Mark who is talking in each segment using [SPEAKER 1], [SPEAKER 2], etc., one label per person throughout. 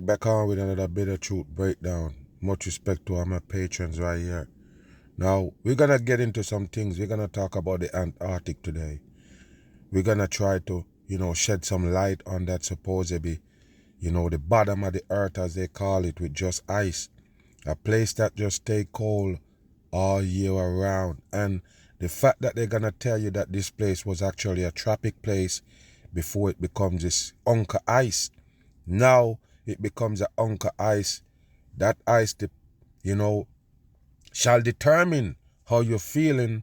[SPEAKER 1] back on with another bit of truth breakdown. Much respect to all my patrons right here. Now, we're going to get into some things. We're going to talk about the Antarctic today. We're going to try to, shed some light on that supposedly, the bottom of the earth, as they call it, with just ice. A place that just stay cold all year around. And the fact that they're going to tell you that this place was actually a tropic place before it becomes this Anchor ice. Now it becomes an Anchor ice. That ice, shall determine how you're feeling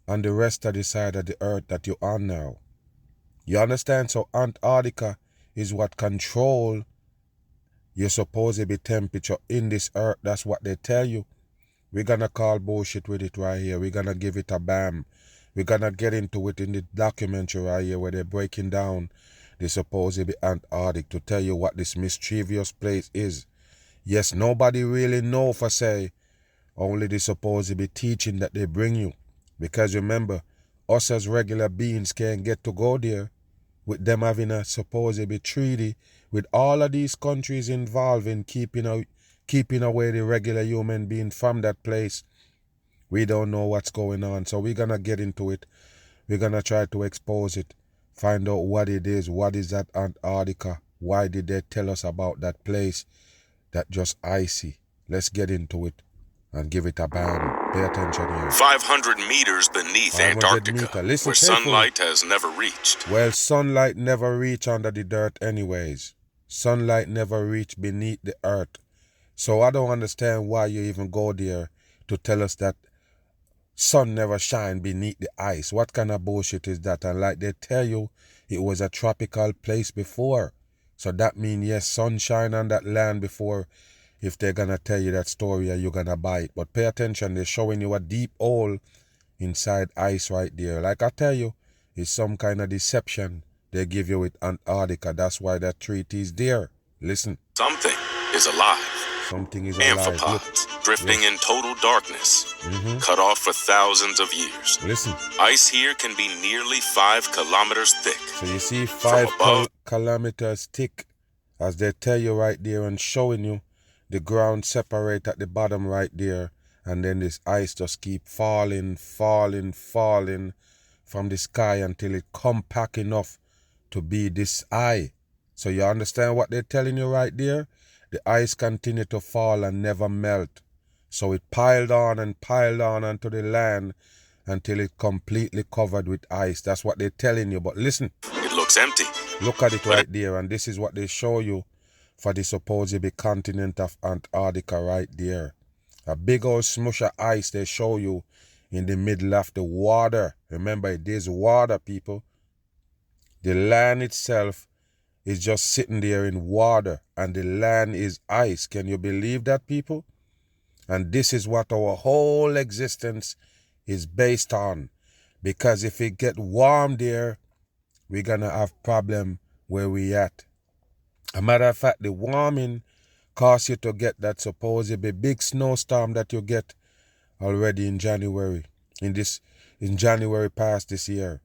[SPEAKER 1] on the rest of the side of the earth that you're on now. You understand? So Antarctica is what control your supposed temperature in this earth. That's what they tell you. We're going to call bullshit with it right here. We're going to give it a bam. We're going to get into it in the documentary right here where they're breaking down the supposedly Antarctic to tell you what this mischievous place is. Yes, nobody really know for say, only the supposedly teaching that they bring you. Because remember, us as regular beings can't get to go there with them having a supposedly treaty with all of these countries involved in keeping away the regular human being from that place. We don't know what's going on, so we're going to get into it. We're going to try to expose it, find out what it is, what is that Antarctica, why did they tell us about that place that just icy. Let's get into it and give it a bam. Pay attention here.
[SPEAKER 2] 500 meters beneath
[SPEAKER 1] 500
[SPEAKER 2] Antarctica,
[SPEAKER 1] Listen
[SPEAKER 2] where
[SPEAKER 1] carefully.
[SPEAKER 2] sunlight has never reached.
[SPEAKER 1] Well, sunlight never reach under the dirt anyways. Sunlight never reach beneath the earth. So I don't understand why you even go there to tell us that sun never shine beneath the ice. What kind of bullshit is that? And like they tell you, it was a tropical place before. So that means, yes, sunshine on that land before. If they're going to tell you that story, you're going to buy it. But pay attention, they're showing you a deep hole inside ice right there. Like I tell you, it's some kind of deception they give you with Antarctica. That's why that treaty is there. Listen.
[SPEAKER 2] Something is alive.
[SPEAKER 1] Something is alive.
[SPEAKER 2] Amphipods, drifting in total darkness, cut off for thousands of years.
[SPEAKER 1] Listen.
[SPEAKER 2] Ice here can be nearly 5 kilometers thick.
[SPEAKER 1] So you see 5 kilometers thick, as they tell you right there and showing you the ground separate at the bottom right there, and then this ice just keep falling from the sky until it compact enough to be this high. So you understand what they're telling you right there? The ice continued to fall and never melt. So it piled on onto the land until it completely covered with ice. That's what they're telling you. But listen.
[SPEAKER 2] It looks empty.
[SPEAKER 1] Look at it right there. And this is what they show you for the supposedly continent of Antarctica right there. A big old smush of ice they show you in the middle of the water. Remember, it is water, people. The land itself is just sitting there in water, and the land is ice. Can you believe that, people? And this is what our whole existence is based on. Because if it get warm there, we're going to have problem where we at. A matter of fact, the warming causes you to get that supposedly big snowstorm that you get already in January. In January past this year.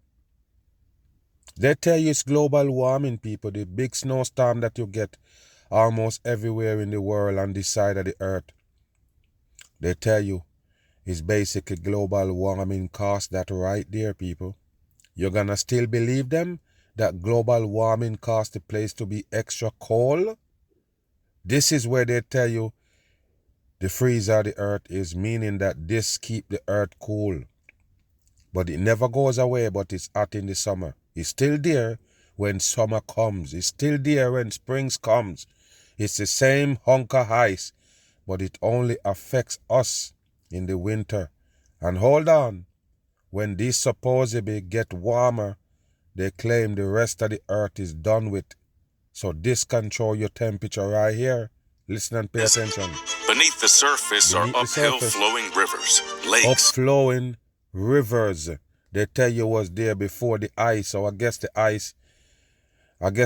[SPEAKER 1] They tell you it's global warming, people. The big snowstorm that you get almost everywhere in the world on this side of the earth. They tell you it's basically global warming caused that right there, people. You're going to still believe them? That global warming caused the place to be extra cold? This is where they tell you the freeze of the earth is, meaning that this keep the earth cool. But it never goes away, but it's hot in the summer. It's still there when summer comes. It's still there when spring comes. It's the same hunk of ice, but it only affects us in the winter. And hold on, when these supposedly get warmer, they claim the rest of the earth is done with. So this control your temperature right here. Listen and pay attention.
[SPEAKER 2] Beneath the surface are uphill flowing rivers, lakes.
[SPEAKER 1] Upflowing rivers. They tell you was there before the ice. So I guess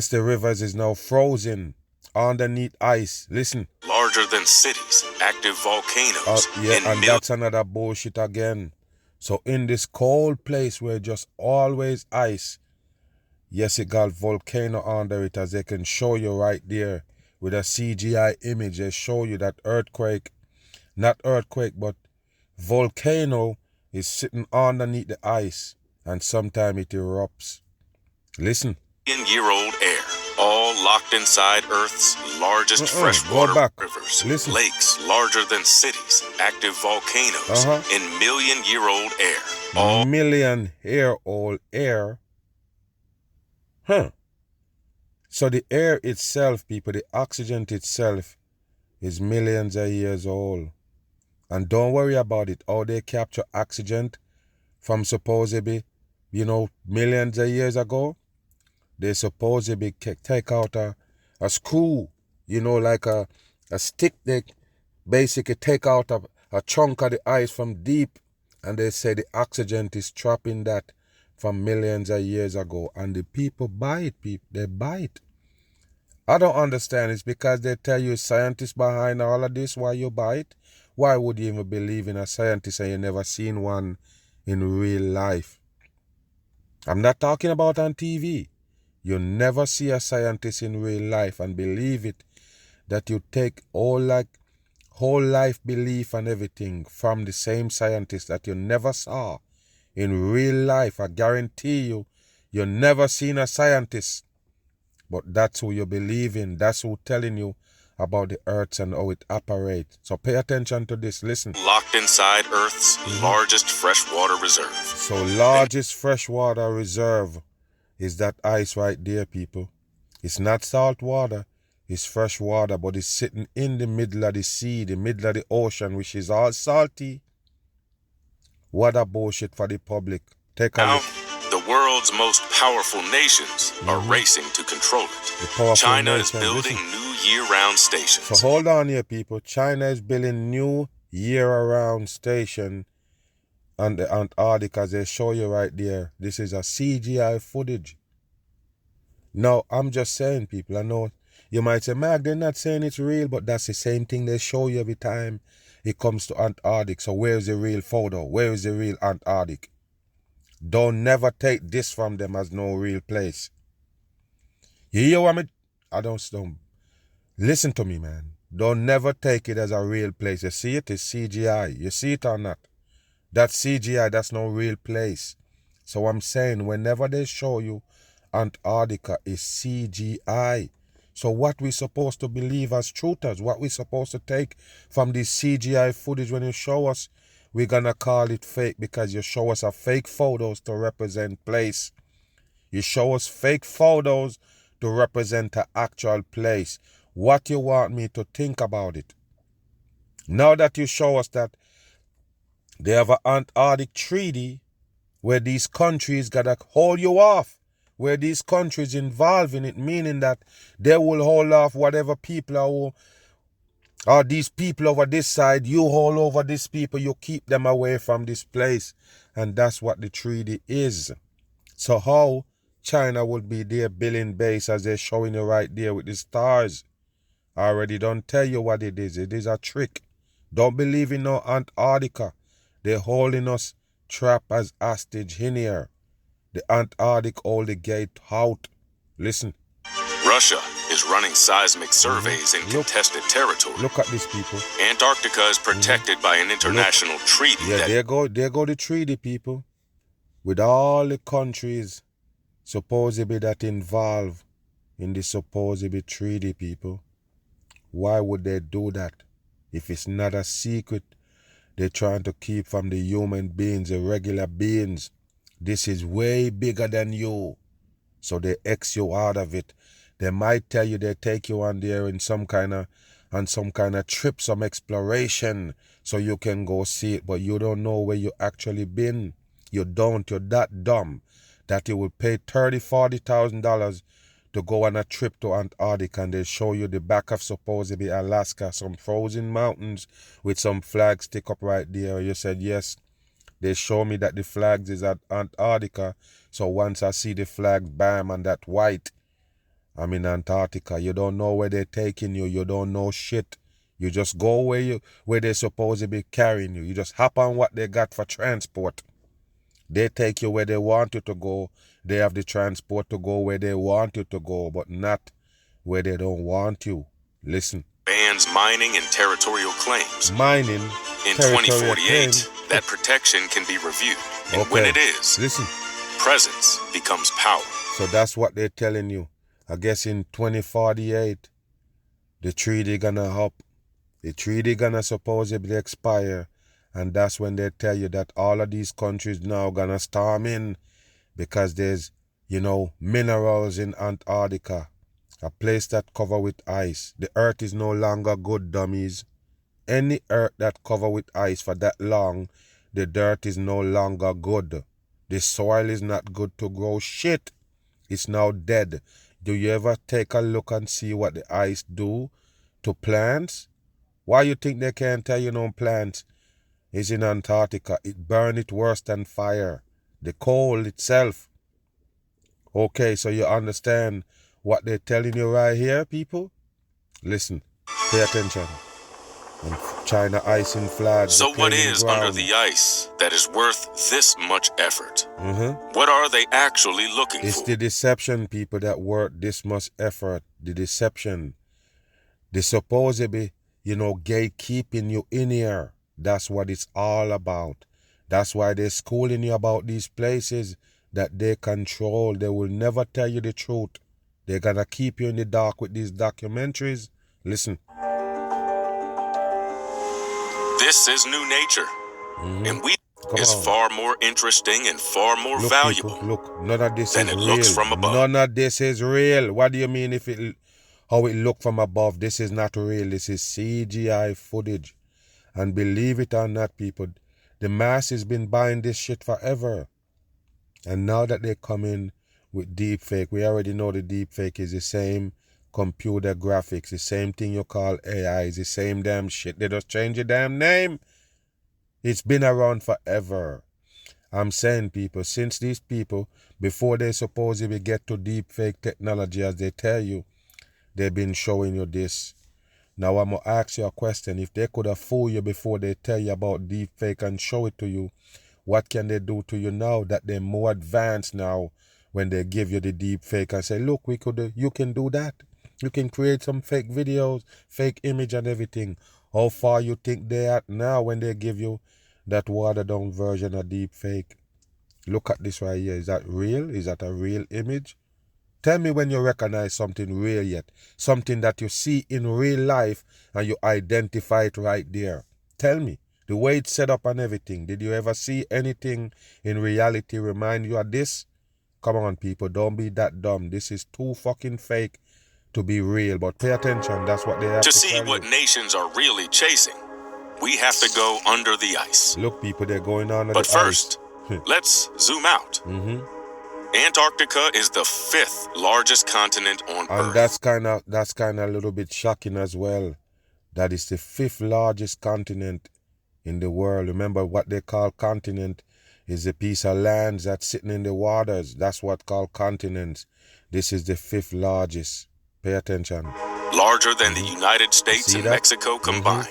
[SPEAKER 1] the rivers is now frozen underneath ice. Listen.
[SPEAKER 2] Larger than cities, active volcanoes.
[SPEAKER 1] And that's another bullshit again. So in this cold place where just always ice, yes, it got volcano under it, as they can show you right there with a CGI image. They show you that not earthquake, but volcano is sitting underneath the ice, and sometimes it erupts. Listen.
[SPEAKER 2] Year-old air, all locked inside Earth's largest freshwater rivers, lakes larger than cities, active volcanoes, and million-year-old air. All
[SPEAKER 1] million-year-old air. So the air itself, people, the oxygen itself is millions of years old. And don't worry about it. How they capture oxygen from supposedly, millions of years ago. They supposedly take out a screw, like a stick. They basically take out a chunk of the ice from deep, and they say the oxygen is trapping that from millions of years ago. And the people buy it, they buy it. I don't understand. It's because they tell you scientists behind all of this, why you buy it. Why would you even believe in a scientist and you never seen one in real life? I'm not talking about on TV. You never see a scientist in real life and believe it, that you take whole life belief and everything from the same scientist that you never saw in real life. I guarantee you never seen a scientist, but that's who you believe in. That's who telling you about the earth and how it operates. So pay attention to this. Listen.
[SPEAKER 2] Locked inside Earth's largest freshwater reserve.
[SPEAKER 1] So largest freshwater reserve is that ice right there, people. It's not salt water, it's fresh water, but it's sitting in the middle of the sea, the middle of the ocean, which is all salty. What a bullshit for the public. Take a look.
[SPEAKER 2] The world's most powerful nations are racing to control it. China is building new year-round stations.
[SPEAKER 1] So hold on here, people. China is building new year-round station on the Antarctica, as they show you right there. This is a CGI footage. Now, I'm just saying, people, I know you might say, Mark, they're not saying it's real, but that's the same thing they show you every time it comes to Antarctica. So where's the real photo? Where is the real Antarctica? Don't never take this from them as no real place. You hear what I don't. Listen to me, man. Don't never take it as a real place. You see it? It's CGI. You see it or not? That's CGI. That's no real place. So I'm saying whenever they show you Antarctica is CGI. So what we supposed to believe as truthers? What we supposed to take from this CGI footage when you show us? We're gonna call it fake because you show us a fake photos to represent place. You show us fake photos to represent an actual place. What you want me to think about it? Now that you show us that they have an Antarctic treaty where these countries gotta hold you off, where these countries involved in it, meaning that they will hold off whatever people or these people over this side, you hold over these people, you keep them away from this place. And that's what the treaty is. So how China would be their billion base as they're showing you right there with the stars? I already don't tell you what it is. It is a trick. Don't believe in no Antarctica. They're holding us trapped as hostage in here. The Antarctic hold the gate out. Listen.
[SPEAKER 2] Russia is running seismic surveys in contested territory.
[SPEAKER 1] Look at these people.
[SPEAKER 2] Antarctica is protected by an international treaty.
[SPEAKER 1] Yeah, there go the treaty, people. With all the countries supposedly that involved in the supposedly treaty, people. Why would they do that? If it's not a secret they're trying to keep from the human beings, the regular beings. This is way bigger than you. So they X you out of it. They might tell you they take you on there in some kind of trip, some exploration, so you can go see it, but you don't know where you actually been. You're that dumb that you will pay $30,000-$40,000 to go on a trip to Antarctica, and they show you the back of supposedly Alaska, some frozen mountains with some flags stick up right there. You said yes. They show me that the flags is at Antarctica. So once I see the flag, bam, and that white, I'm in Antarctica. You don't know where they're taking you. You don't know shit. You just go where they're supposed to be carrying you. You just hop on what they got for transport. They take you where they want you to go. They have the transport to go where they want you to go, but not where they don't want you. Listen.
[SPEAKER 2] Bans mining and territorial claims.
[SPEAKER 1] Mining.
[SPEAKER 2] In 2048, that protection can be reviewed. And when it is,
[SPEAKER 1] listen,
[SPEAKER 2] presence becomes power.
[SPEAKER 1] So that's what they're telling you. I guess in 2048, the treaty gonna up. The treaty gonna supposedly expire. And that's when they tell you that all of these countries now gonna storm in because there's, minerals in Antarctica, a place that covered with ice. The earth is no longer good, dummies. Any earth that covered with ice for that long, the dirt is no longer good. The soil is not good to grow shit. It's now dead. Do you ever take a look and see what the ice do to plants? Why you think they can't tell you no plants is in Antarctica? It burn it worse than fire. The coal itself. Okay, so you understand what they're telling you right here, people? Listen, pay attention. And China icing flags.
[SPEAKER 2] So what is under the ice that is worth this much effort? What are they actually looking for?
[SPEAKER 1] It's the deception, people, that work this much effort. The deception. They supposedly, gatekeeping you in here. That's what it's all about. That's why they're schooling you about these places that they control. They will never tell you the truth. They're gonna keep you in the dark with these documentaries. Listen.
[SPEAKER 2] This is new nature, and is far more interesting and far more valuable.
[SPEAKER 1] People, look, none of this
[SPEAKER 2] than
[SPEAKER 1] is
[SPEAKER 2] it
[SPEAKER 1] real.
[SPEAKER 2] Looks from above.
[SPEAKER 1] None of this is real. What do you mean how it look from above? This is not real. This is CGI footage. And believe it or not, people, the mass has been buying this shit forever. And now that they come in with deepfake, we already know the deepfake is the same computer graphics, the same thing you call AI, is the same damn shit. They just change the damn name. It's been around forever. I'm saying, people, since these people, before they supposedly get to deepfake technology, as they tell you, they've been showing you this. Now I'm going to ask you a question. If they could have fooled you before they tell you about deepfake and show it to you, what can they do to you now that they're more advanced now when they give you the deepfake and say, look, you can do that. You can create some fake videos, fake image and everything. How far you think they're at now when they give you that watered down version of deepfake? Look at this right here. Is that real? Is that a real image? Tell me when you recognize something real yet. Something that you see in real life and you identify it right there. Tell me. The way it's set up and everything. Did you ever see anything in reality remind you of this? Come on, people. Don't be that dumb. This is too fucking fake to be real. But pay attention. That's what they have to
[SPEAKER 2] see what nations are really chasing. We have to go under the ice.
[SPEAKER 1] Look, people, they're going under
[SPEAKER 2] the
[SPEAKER 1] ice. But
[SPEAKER 2] first, let's zoom out. Antarctica is the 5th largest continent on Earth.
[SPEAKER 1] And that's kind of a little bit shocking as well. That is the 5th largest continent in the world. Remember, what they call continent is a piece of land that's sitting in the waters. That's what called continents. This is the 5th largest. Pay attention.
[SPEAKER 2] Larger than the United States and Mexico combined.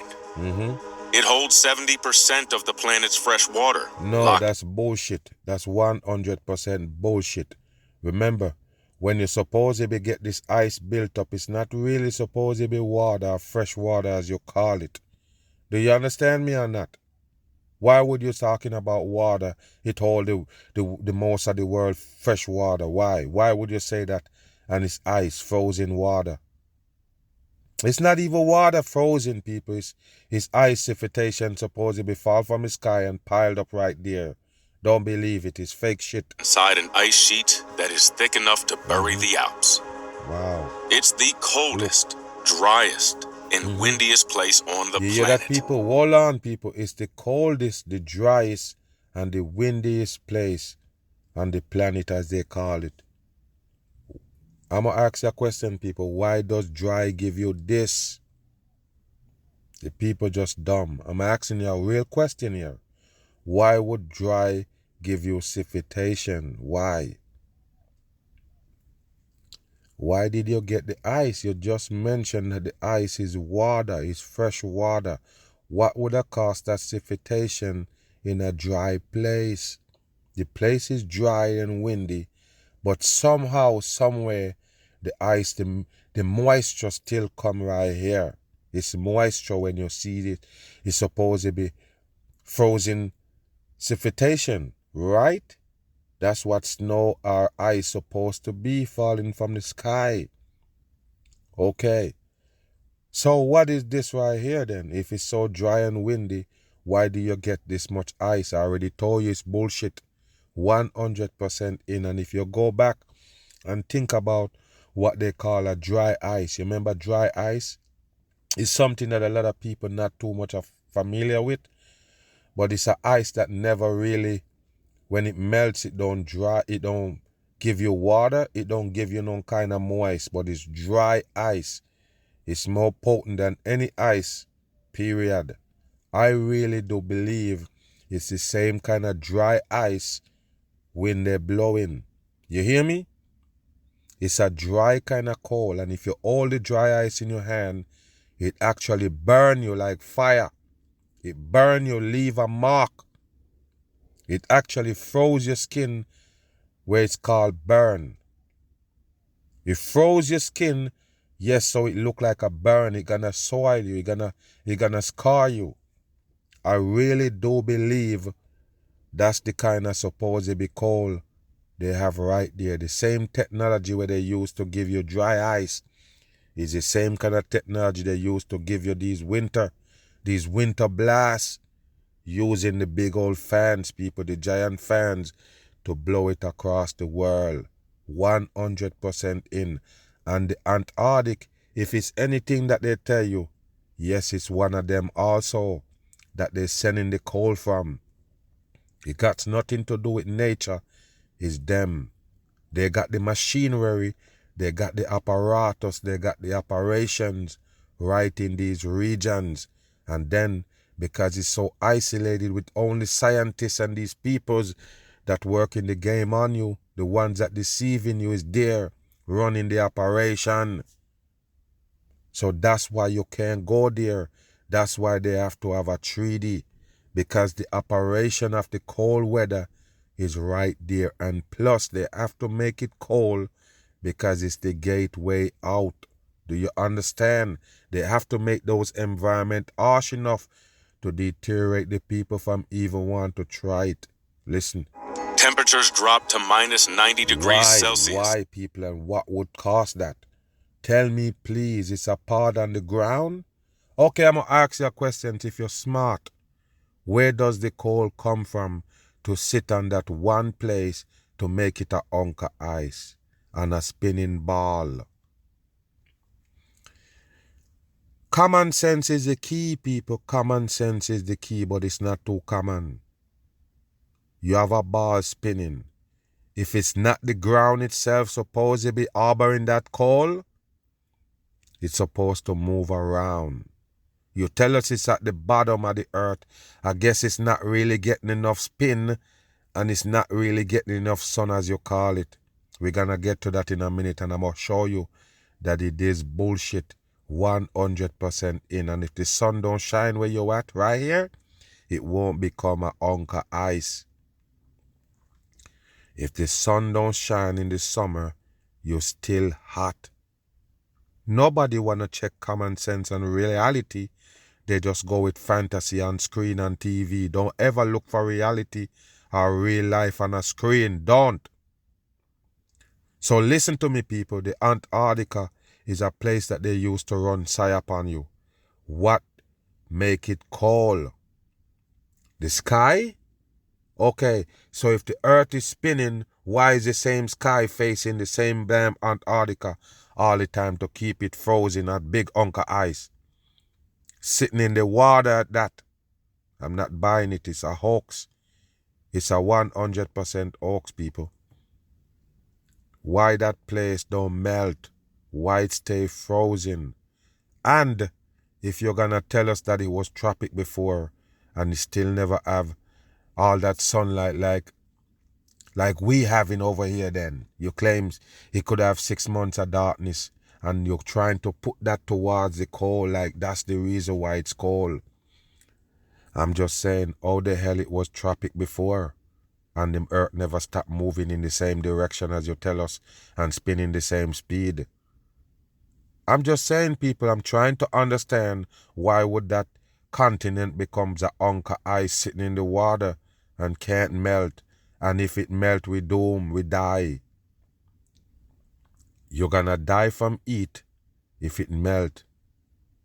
[SPEAKER 2] It holds 70% of the planet's fresh water.
[SPEAKER 1] No, that's bullshit. That's 100% bullshit. Remember, when you supposedly get this ice built up, it's not really supposed to be water, fresh water as you call it. Do you understand me or not? Why would you talking about water? It hold the most of the world fresh water. Why? Why would you say that? And it's ice, frozen water. It's not even water frozen, people. It's icification supposedly fall from the sky and piled up right there. Don't believe it. It's fake shit.
[SPEAKER 2] Inside an ice sheet that is thick enough to bury the Alps.
[SPEAKER 1] Wow.
[SPEAKER 2] It's the coldest, driest, and windiest place on the planet.
[SPEAKER 1] You hear that, people? Hold on, people. It's the coldest, the driest, and the windiest place on the planet, as they call it. I'm going to ask you a question, people. Why does dry give you this? The people just dumb. I'm asking you a real question here. Why would dry give you precipitation? Why? Why did you get the ice? You just mentioned that the ice is water, is fresh water. What would have caused that precipitation in a dry place? The place is dry and windy, but somehow, somewhere, the ice, the the moisture still come right here. It's moisture when you see it. It's supposed to be frozen precipitation, right? That's what snow or ice supposed to be, falling from the sky. Okay. So what is this right here then? If it's so dry and windy, why do you get this much ice? I already told you it's bullshit. 100% in. And if you go back and think about what they call a dry ice, you remember dry ice? It's something that a lot of people not too much familiar with. But it's an ice that never really, when it melts, it don't dry, it don't give you water, it don't give you no kind of moist, but it's dry ice. It's more potent than any ice, period. I really do believe it's the same kind of dry ice when they're blowing. You hear me? It's a dry kind of cold, and if you hold the dry ice in your hand, it actually burn you like fire. It burn you, leave a mark. It actually froze your skin where it's called burn. It froze your skin, yes, so it look like a burn. It gonna soil you, it gonna scar you. I really do believe that's the kind of supposed to be cold they have right there. The same technology where they use to give you dry ice is the same kind of technology they use to give you these winter blasts, using the big old fans, people, the giant fans, to blow it across the world. 100% in. And the Antarctic, if it's anything that they tell you, yes, it's one of them also that they're sending the coal from. It got nothing to do with nature. It's them. They got the machinery, they got the apparatus, they got the operations right in these regions. And then, because it's so isolated with only scientists and these peoples that work in the game on you, the ones that deceiving you is there running the operation. So that's why you can't go there. That's why they have to have a treaty, because the operation of the cold weather is right there. And plus they have to make it cold because it's the gateway out. Do you understand? They have to make those environment harsh enough to deteriorate the people from even want to try it. Listen.
[SPEAKER 2] Temperatures drop to minus 90 degrees Celsius.
[SPEAKER 1] Why, people, and what would cause that? Tell me, please. It's a pod on the ground? Okay, I'm going to ask you a question if you're smart. Where does the coal come from to sit on that one place to make it a hunk of ice and a spinning ball? Common sense is the key, people. Common sense is the key, but it's not too common. You have a ball spinning. If it's not the ground itself supposed to be harboring that coal, it's supposed to move around. You tell us it's at the bottom of the earth. I guess it's not really getting enough spin, and it's not really getting enough sun, as you call it. We're going to get to that in a minute, and I'm going to show you that it is bullshit. 100% in. And if the sun don't shine where you're at right here, it won't become a hunk of ice. If the sun don't shine in the summer, you're still hot. Nobody want to check common sense and reality. They just go with fantasy on screen and TV. Don't ever look for reality or real life on a screen. Don't. So listen to me, people. The Antarctica is a place that they use to run psyop on you. What make it cold? The sky? Okay, so if the earth is spinning, why is the same sky facing the same damn Antarctica all the time to keep it frozen at big hunk of ice? Sitting in the water at that. I'm not buying it. It's a hoax. It's a 100% hoax, people. Why that place don't melt? Why it stay frozen? And if you're gonna tell us that it was tropic before and it still never have all that sunlight like we having over here, then you claims it could have 6 months of darkness, and you're trying to put that towards the cold, like that's the reason why it's cold. I'm just saying, how the hell it was tropic before and the earth never stopped moving in the same direction as you tell us and spinning the same speed? I'm just saying, people, I'm trying to understand why would that continent becomes a hunk of ice sitting in the water and can't melt. And if it melt, we doom, we die. You're gonna die from heat if it melt.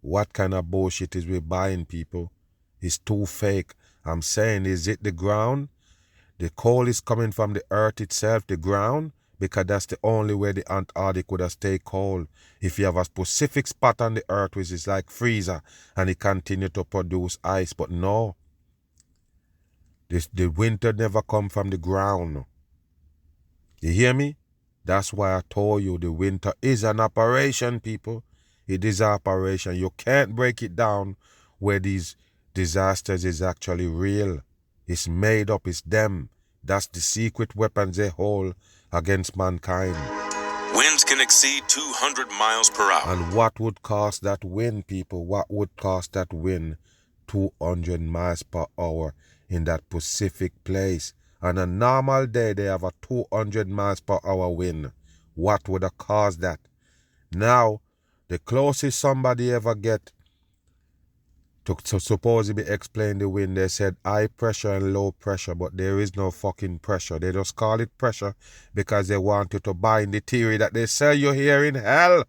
[SPEAKER 1] What kind of bullshit is we buying, people? It's too fake. I'm saying, is it the ground? The coal is coming from the earth itself, the ground, because that's the only way the Antarctica would have stayed cold. If you have a specific spot on the earth which is like freezer and it continue to produce ice, but no, the winter never come from the ground. You hear me? That's why I told you the winter is an operation, people. It is an operation. You can't break it down where these disasters is actually real. It's made up, it's them. That's the secret weapons they hold against mankind.
[SPEAKER 2] Winds can exceed 200 miles per hour.
[SPEAKER 1] And what would cause that wind, people? What would cause that wind 200 miles per hour in that Pacific place? On a normal day, they have a 200 miles per hour wind. What would have caused that? Now, the closest somebody ever get to supposedly explain the wind, they said high pressure and low pressure, but there is no fucking pressure. They just call it pressure because they want you to buy in the theory that they sell you here in hell.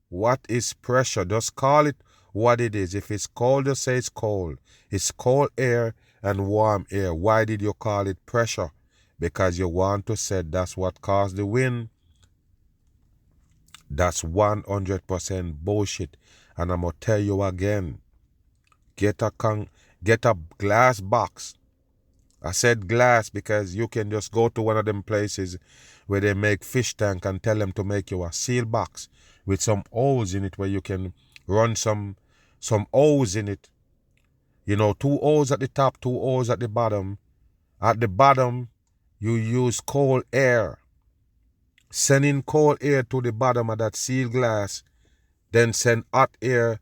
[SPEAKER 1] What is pressure? Just call it what it is. If it's cold, just say it's cold. It's cold air and warm air. Why did you call it pressure? Because you want to say that's what caused the wind. That's 100% bullshit. And I'm going to tell you again. Get a glass box. I said glass because you can just go to one of them places where they make fish tank and tell them to make you a seal box with some holes in it where you can run some holes in it. You know, 2 holes at the top, 2 holes at the bottom. At the bottom, you use cold air. Send in cold air to the bottom of that seal glass. Then send hot air.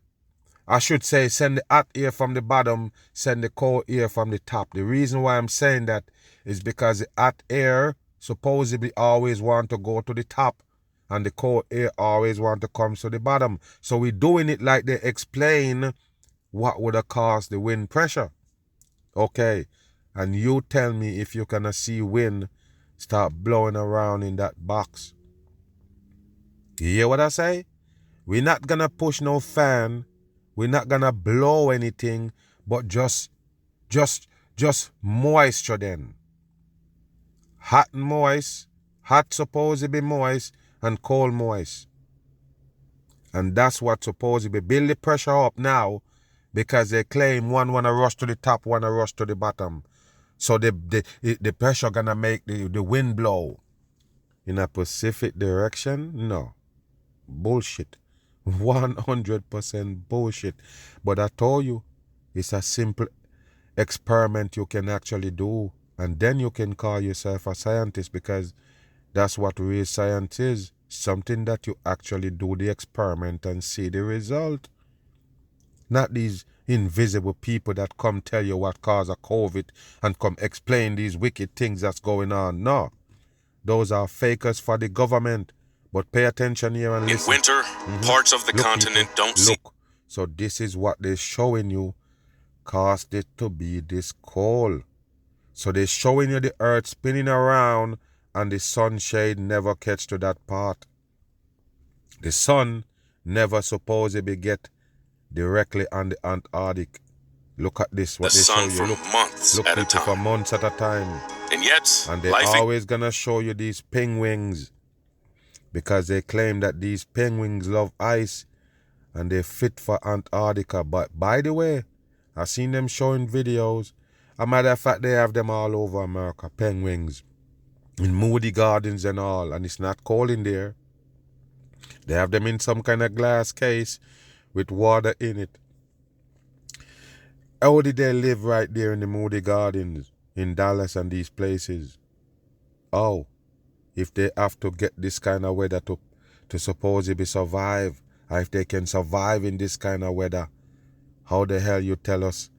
[SPEAKER 1] I should say send the hot air from the bottom, send the cold air from the top. The reason why I'm saying that is because the hot air supposedly always want to go to the top and the cold air always want to come to the bottom. So we're doing it like they explain what would have caused the wind pressure. Okay, and you tell me if you're gonna see wind start blowing around in that box. You hear what I say? We're not gonna push no fan. We're not gonna blow anything, but just moisture then. Hot and moist, hot supposed to be moist, and cold moist. And that's what's supposed to be. Build the pressure up now, because they claim one wanna rush to the top, one wanna rush to the bottom. So the pressure gonna make the wind blow. In a Pacific direction? No. Bullshit. 100% bullshit. But I told you, it's a simple experiment you can actually do. And then you can call yourself a scientist, because that's what real science is. Something that you actually do the experiment and see the result. Not these invisible people that come tell you what caused a COVID and come explain these wicked things that's going on. No. Those are fakers for the government. But pay attention here and listen.
[SPEAKER 2] In winter, parts of the continent don't see.
[SPEAKER 1] Look, so this is what they're showing you. Caused it to be this cold. So they're showing you the earth spinning around and the sunshade never catch to that part. The sun never supposedly get directly on the Antarctic. Look at this, what
[SPEAKER 2] the
[SPEAKER 1] they
[SPEAKER 2] sun
[SPEAKER 1] show you.
[SPEAKER 2] For months
[SPEAKER 1] Look
[SPEAKER 2] at a
[SPEAKER 1] people,
[SPEAKER 2] time.
[SPEAKER 1] for months at a time.
[SPEAKER 2] And yet,
[SPEAKER 1] And they're always gonna show you these penguins, because they claim that these penguins love ice and they're fit for Antarctica. But by the way, I've seen them showing videos. As a matter of fact, they have them all over America, penguins, in Moody Gardens and all, and it's not cold in there. They have them in some kind of glass case with water in it. How did they live right there in the Moody Gardens, in Dallas and these places? Oh, if they have to get this kind of weather to supposedly survive, or if they can survive in this kind of weather, how the hell you tell us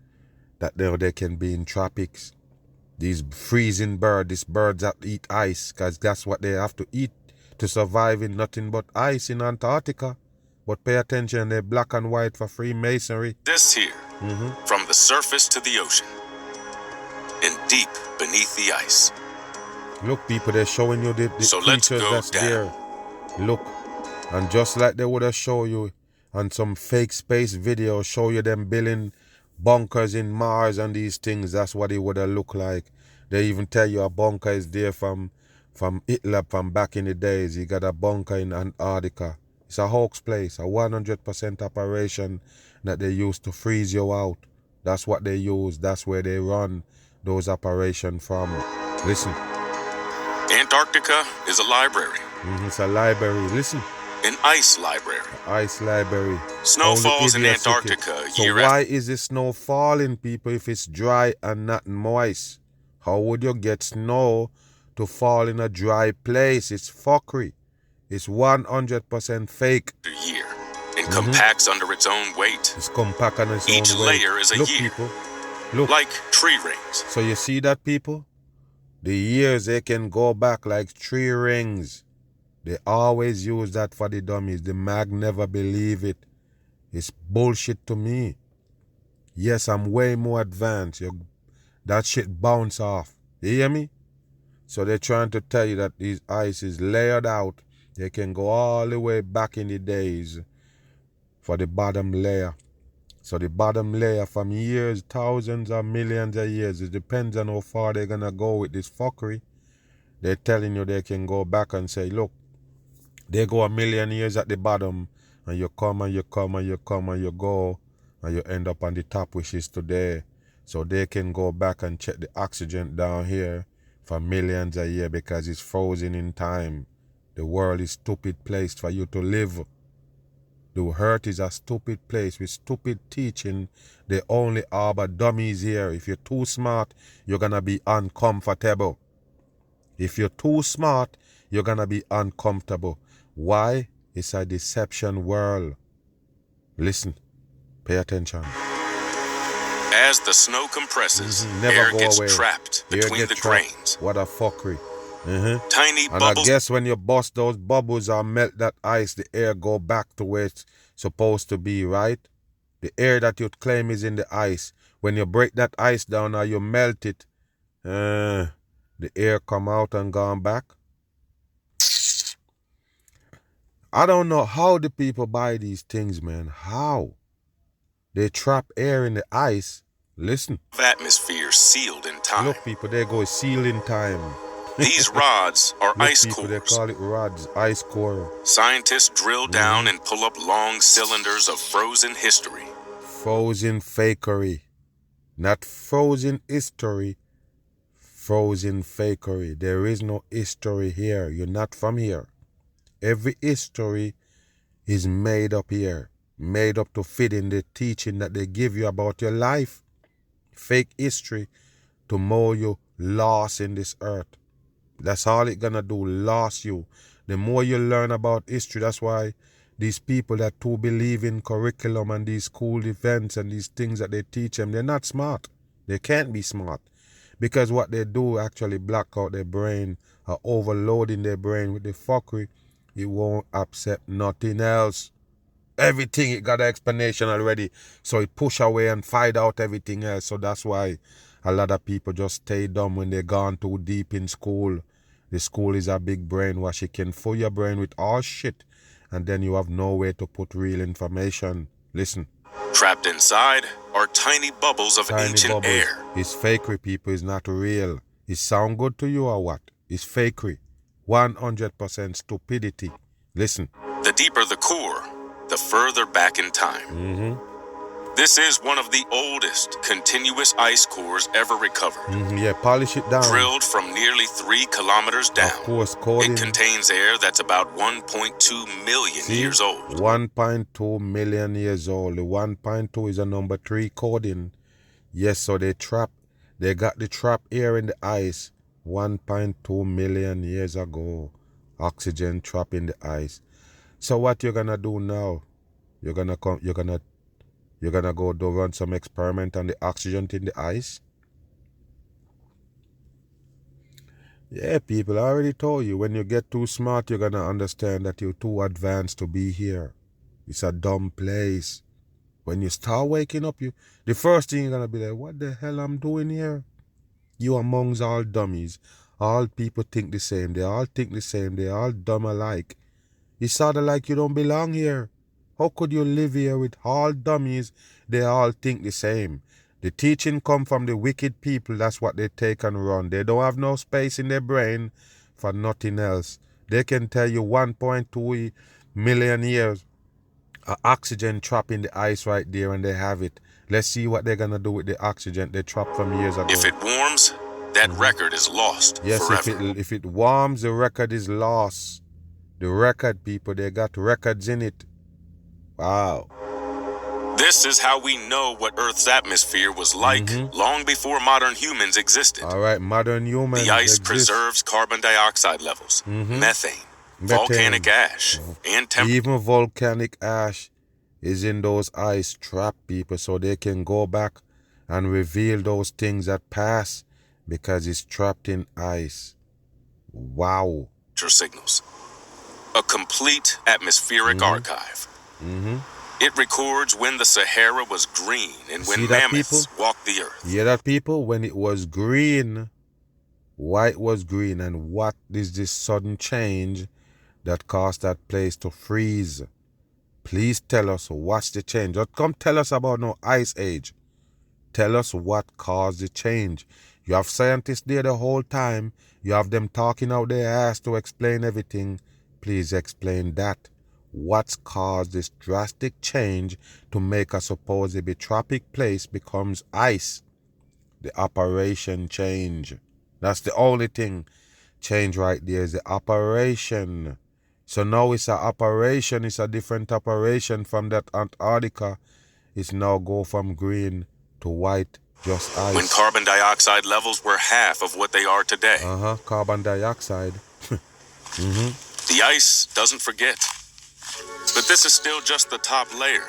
[SPEAKER 1] that they can be in tropics? These freezing birds, these birds that eat ice, because that's what they have to eat to survive in nothing but ice in Antarctica. But pay attention, they're black and white for Freemasonry.
[SPEAKER 2] This here, from the surface to the ocean, and deep beneath the ice.
[SPEAKER 1] Look, people, they're showing you the
[SPEAKER 2] So
[SPEAKER 1] creatures that's
[SPEAKER 2] down.
[SPEAKER 1] there. Look, and just like they would have shown you on some fake space video, show you them building bunkers in Mars and these things, that's what it would have looked like. They even tell you a bunker is there from Hitler from back in the days. He got a bunker in Antarctica. It's a hoax place, a 100% operation that they use to freeze you out. That's what they use. That's where they run those operations from. Listen.
[SPEAKER 2] Antarctica is a library.
[SPEAKER 1] It's a library. Listen.
[SPEAKER 2] An ice library.
[SPEAKER 1] Ice library.
[SPEAKER 2] Snow falls in Antarctica
[SPEAKER 1] So why is the snow falling, people, if it's dry and not moist? How would you get snow to fall in a dry place? It's fuckery. It's 100% fake.
[SPEAKER 2] A year. And compacts under its own weight.
[SPEAKER 1] It's compact on its own weight.
[SPEAKER 2] Each layer is a
[SPEAKER 1] Look,
[SPEAKER 2] year.
[SPEAKER 1] people. Look.
[SPEAKER 2] Like tree rings.
[SPEAKER 1] So you see that, people? The years, they can go back like tree rings. They always use that for the dummies. The mag never believe it. It's bullshit to me. Yes, I'm way more advanced. That shit bounce off. You hear me? So they're trying to tell you that these ice is layered out. They can go all the way back in the days for the bottom layer. So the bottom layer from years, thousands or millions of years, it depends on how far they're going to go with this fuckery. They're telling you they can go back and say, look, they go 1,000,000 years at the bottom, and you come and you come and you come and you go, and you end up on the top, which is today. So they can go back and check the oxygen down here for millions of years because it's frozen in time. The world is a stupid place for you to live. The earth is a stupid place with stupid teaching. They only harbor dummies here. If you're too smart, you're going to be uncomfortable. If you're too smart, you're going to be uncomfortable. Why? It's a deception world. Listen. Pay attention.
[SPEAKER 2] As the snow compresses, air gets trapped between the grains.
[SPEAKER 1] What a fuckery.
[SPEAKER 2] Tiny
[SPEAKER 1] and
[SPEAKER 2] bubbles.
[SPEAKER 1] I guess when you bust those bubbles or melt that ice, the air go back to where it's supposed to be, right? The air that you claim is in the ice. When you break that ice down or you melt it, the air come out and gone back. I don't know how the people buy these things, man. How? They trap air in the ice. Listen.
[SPEAKER 2] Atmosphere sealed in time.
[SPEAKER 1] Look, people, they go sealed in time.
[SPEAKER 2] These rods are
[SPEAKER 1] Look,
[SPEAKER 2] ice
[SPEAKER 1] people,
[SPEAKER 2] cores.
[SPEAKER 1] they call it rods, ice core.
[SPEAKER 2] Scientists drill down and pull up long cylinders of frozen history.
[SPEAKER 1] Frozen fakery. Not frozen history. Frozen fakery. There is no history here. You're not from here. Every history is made up here. Made up to fit in the teaching that they give you about your life. Fake history to mold you lost in this earth. That's all it's gonna do, lost you. The more you learn about history, that's why these people that too believe in curriculum and these school events and these things that they teach them, they're not smart. They can't be smart. Because what they do actually black out their brain or overloading their brain with the fuckery. It won't accept nothing else. Everything, it got an explanation already. So it push away and find out everything else. So that's why a lot of people just stay dumb when they gone too deep in school. The school is a big brainwash. It can fill your brain with all shit. And then you have no way to put real information. Listen.
[SPEAKER 2] Trapped inside are tiny bubbles of ancient air.
[SPEAKER 1] It's fakery, people. It's not real. It sound good to you or what? It's fakery. 100% stupidity. Listen.
[SPEAKER 2] The deeper the core, the further back in time. This is one of the oldest continuous ice cores ever recovered.
[SPEAKER 1] Yeah, polish it down.
[SPEAKER 2] Drilled from nearly 3 kilometers down.
[SPEAKER 1] Of course, coding.
[SPEAKER 2] It contains air that's about 1.2 million years old.
[SPEAKER 1] 1.2 million years old. The 1.2 is a number 3 coding. Yes, so they got the trap air in the ice 1.2 million years ago. Oxygen trap in the ice. So what you're gonna do now? You're gonna go run some experiment on the oxygen in the ice? Yeah, people, I already told you, when you get too smart, you're gonna understand that you're too advanced to be here. It's a dumb place. When you start waking up, the first thing you're gonna be like, what the hell I'm doing here? You amongst all dummies. All people think the same. They all think the same. They all dumb alike. It's sort of like you don't belong here. How could you live here with all dummies? They all think the same. The teaching come from the wicked people. That's what they take and run. They don't have no space in their brain for nothing else. They can tell you 1.2 million years of oxygen trapped in the ice right there, and they have it. Let's see what they're going to do with the oxygen they trapped from years ago.
[SPEAKER 2] If it warms, that record is lost forever.
[SPEAKER 1] If it warms, the record is lost. The record, people, they got records in it. Wow.
[SPEAKER 2] This is how we know what Earth's atmosphere was like long before modern humans existed.
[SPEAKER 1] All right, modern humans.
[SPEAKER 2] The ice preserves carbon dioxide levels, methane, volcanic ash, and temperature.
[SPEAKER 1] Even volcanic ash is in those ice trap, people, so they can go back and reveal those things that pass because it's trapped in ice. Wow.
[SPEAKER 2] Signals. A complete atmospheric archive. It records when the Sahara was green and when mammoths walked the earth.
[SPEAKER 1] Yeah, that people, when it was green, why it was green, and what is this sudden change that caused that place to freeze? Please tell us what's the change. Don't come tell us about no ice age. Tell us what caused the change. You have scientists there the whole time. You have them talking out their ass to explain everything. Please explain that. What's caused this drastic change to make a supposedly tropic place becomes ice? The operation change. That's the only thing change right there is the operation. So now it's an operation. It's a different operation from that Antarctica. It's now go from green to white, just ice.
[SPEAKER 2] When carbon dioxide levels were half of what they are today.
[SPEAKER 1] Carbon dioxide.
[SPEAKER 2] The ice doesn't forget. But this is still just the top layer.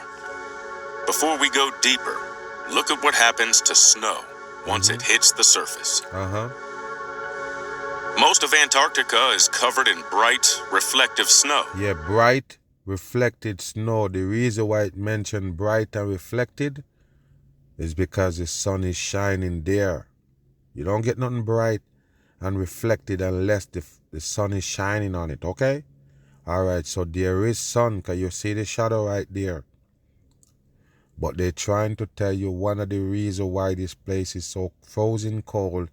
[SPEAKER 2] Before we go deeper, look at what happens to snow once it hits the surface. Most of Antarctica is covered in bright, reflective snow.
[SPEAKER 1] Yeah, bright, reflected snow. The reason why it mentioned bright and reflected is because the sun is shining there. You don't get nothing bright and reflected unless the sun is shining on it, okay? All right, so there is sun, because you see the shadow right there. But they're trying to tell you one of the reasons why this place is so frozen cold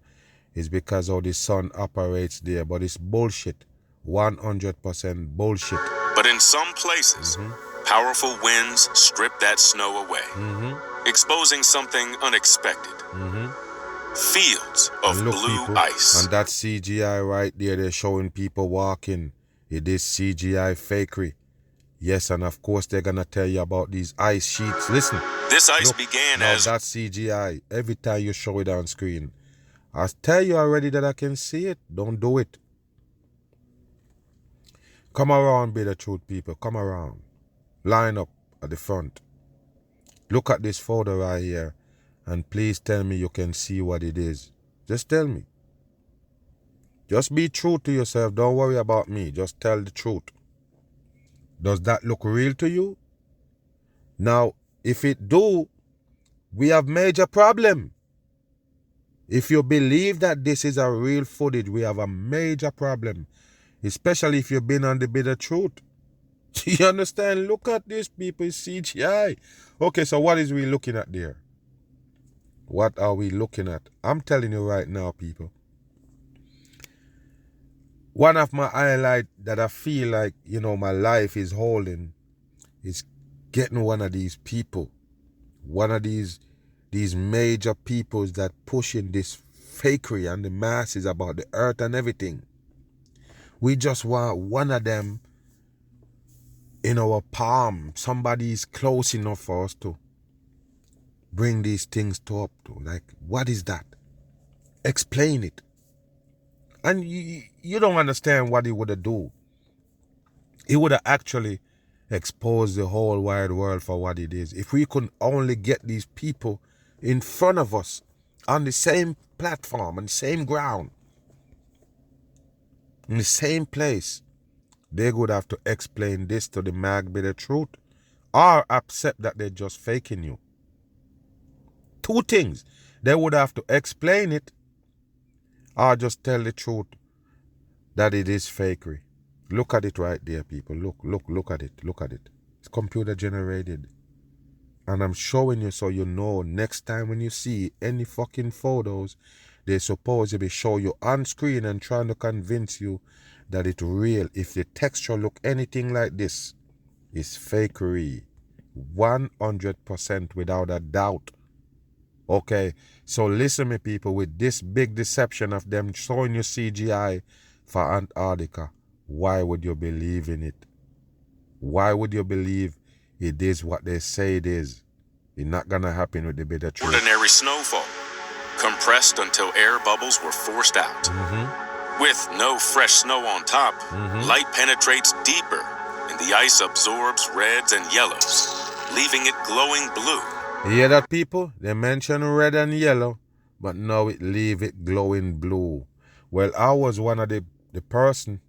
[SPEAKER 1] is because how the sun operates there. But it's bullshit. 100% bullshit.
[SPEAKER 2] But in some places, powerful winds strip that snow away, exposing something unexpected. Fields of blue
[SPEAKER 1] people,
[SPEAKER 2] ice.
[SPEAKER 1] And that CGI right there, they're showing people walking. It is CGI fakery. Yes, and of course they're gonna tell you about these ice sheets. Listen.
[SPEAKER 2] This ice began as...
[SPEAKER 1] that's CGI. Every time you show it on screen. I tell you already that I can see it. Don't do it. Come around, be the truth, people. Come around. Line up at the front. Look at this photo right here. And please tell me you can see what it is. Just tell me. Just be true to yourself. Don't worry about me. Just tell the truth. Does that look real to you? Now, if it do, we have major problem. If you believe that this is a real footage, we have a major problem. Especially if you've been on the bitter truth. You understand? Look at this, people. It's CGI. Okay, so what is we looking at there? What are we looking at? I'm telling you right now, people. One of my highlights that I feel like, my life is holding is getting one of these people. One of these major peoples that pushing this fakery and the masses about the earth and everything. We just want one of them in our palm. Somebody is close enough for us to bring these things up to. Like, what is that? Explain it. And you don't understand what he would have done. He would have actually exposed the whole wide world for what it is. If we could only get these people in front of us on the same platform, on the same ground, in the same place, they would have to explain this to the mag be the truth. or accept that they're just faking you. Two things. They would have to explain it or just tell the truth that it is fakery. Look at it right there, people. Look at it. Look at it. It's computer generated. And I'm showing you so you know next time when you see any fucking photos, they supposedly show you on screen and trying to convince you that it's real. If the texture look anything like this, it's fakery. 100% without a doubt. Okay, so listen me people, with this big deception of them showing you CGI for Antarctica, why would you believe in it? Why would you believe it is what they say it is? It's not gonna happen with the bit of truth.
[SPEAKER 2] Ordinary snowfall, compressed until air bubbles were forced out. With no fresh snow on top, light penetrates deeper and the ice absorbs reds and yellows, leaving it glowing blue.
[SPEAKER 1] You hear that, people? They mention red and yellow, but now it leave it glowing blue. Well, I was one of the person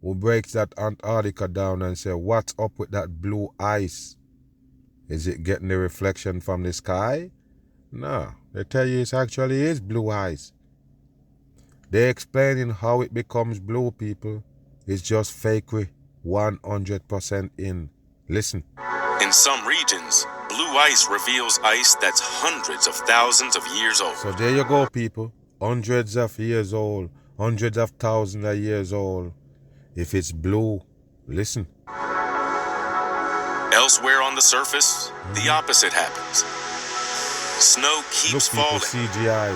[SPEAKER 1] who breaks that Antarctica down and say, what's up with that blue ice? Is it getting the reflection from the sky? No, they tell you it actually is blue ice. They explaining how it becomes blue, people. It's just fakery, 100% in. Listen.
[SPEAKER 2] In some regions, blue ice reveals ice that's hundreds of thousands of years old.
[SPEAKER 1] So there you go, people. Hundreds of years old. Hundreds of thousands of years old. If it's blue, listen.
[SPEAKER 2] Elsewhere on the surface, the opposite happens. Snow keeps falling.
[SPEAKER 1] CGI.